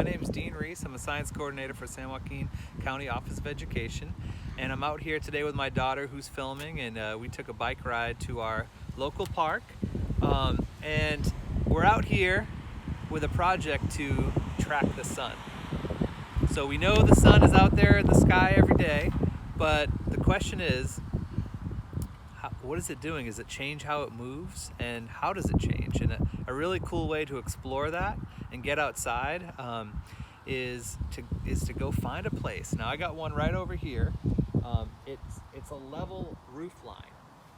name's Dean Reese. I'm a science coordinator for San Joaquin County Office of Education, and I'm out here today with my daughter who's filming, and we took a bike ride to our local park, and we're out here with a project to track the sun. So we know the sun is out there in the sky every day, but the question is, what is it doing? Does it change how it moves, and how does it change? And a really cool way to explore that and get outside is to go find a place. Now I got one right over here. It's a level roof line,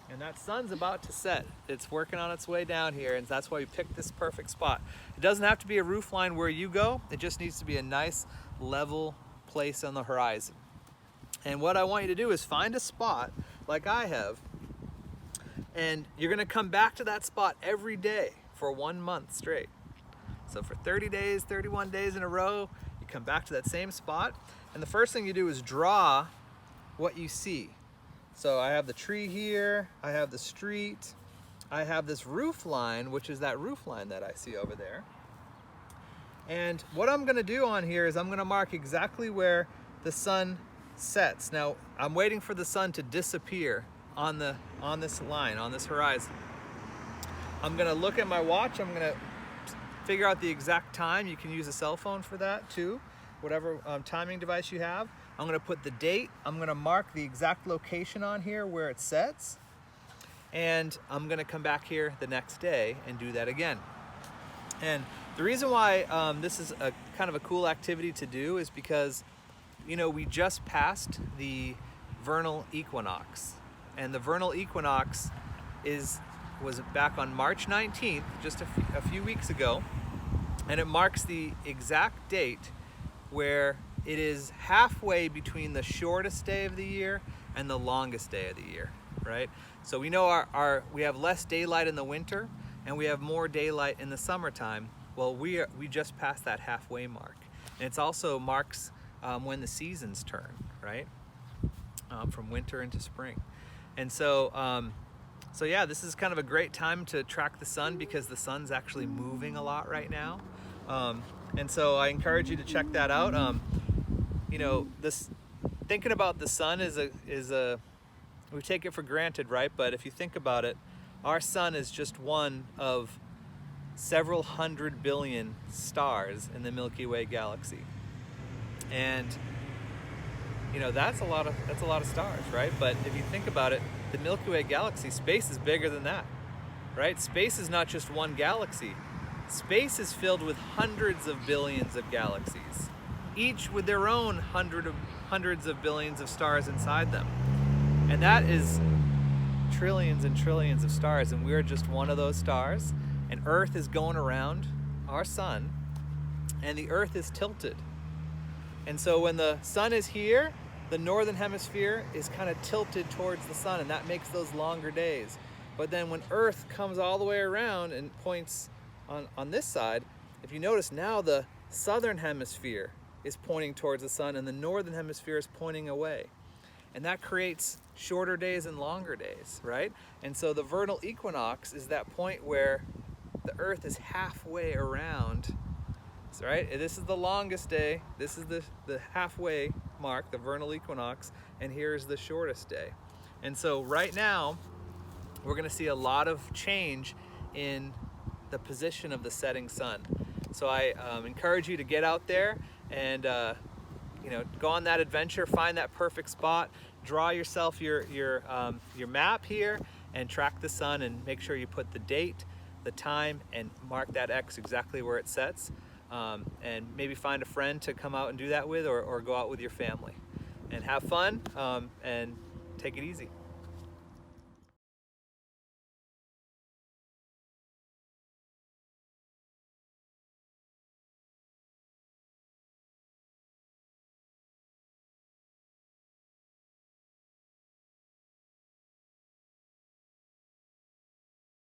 and that sun's about to set. It's working on its way down here, and that's why we picked this perfect spot. It doesn't have to be a roof line where you go. It just needs to be a nice level place on the horizon. And what I want you to do is find a spot like I have, and you're gonna come back to that spot every day for 1 month straight. So for 30 days, 31 days in a row, you come back to that same spot, and the first thing you do is draw what you see. So I have the tree here, I have the street, I have this roof line, which is that roof line that I see over there. And what I'm gonna do on here is I'm gonna mark exactly where the sun sets. Now, I'm waiting for the sun to disappear on this line, on this horizon. I'm gonna look at my watch, I'm gonna figure out the exact time. You can use a cell phone for that too, whatever timing device you have. I'm gonna put the date, I'm gonna mark the exact location on here where it sets, and I'm gonna come back here the next day and do that again. And the reason why this is a kind of a cool activity to do is because, you know, we just passed the Vernal Equinox. And the Vernal Equinox was back on March 19th, just a few weeks ago, and it marks the exact date where it is halfway between the shortest day of the year and the longest day of the year, right? So we know we have less daylight in the winter and we have more daylight in the summertime. Well, we just passed that halfway mark, and it also marks when the seasons turn, right? From winter into spring. And so, so yeah, this is kind of a great time to track the sun because the sun's actually moving a lot right now. And so I encourage you to check that out. You know, thinking about the sun is we take it for granted, right? But if you think about it, our sun is just one of several 100 billion stars in the Milky Way galaxy. And you know, that's a lot of stars, right? But if you think about it, the Milky Way galaxy, space is bigger than that, right? Space is not just one galaxy. Space is filled with hundreds of billions of galaxies, each with their own hundreds of billions of stars inside them. And that is trillions and trillions of stars, and we're just one of those stars. And Earth is going around our sun, and the Earth is tilted. And so when the sun is here, the northern hemisphere is kind of tilted towards the sun, and that makes those longer days. But then when Earth comes all the way around and points on this side, if you notice now the southern hemisphere is pointing towards the sun and the northern hemisphere is pointing away. And that creates shorter days and longer days, right? And so the vernal equinox is that point where the Earth is halfway around. Right? This is the longest day, this is the halfway mark, the vernal equinox, and here's the shortest day. And so right now, we're gonna see a lot of change in the position of the setting sun. So I encourage you to get out there and you know, go on that adventure, find that perfect spot, draw yourself your map here, and track the sun, and make sure you put the date, the time, and mark that X exactly where it sets. And maybe find a friend to come out and do that with, or go out with your family. And have fun, and take it easy.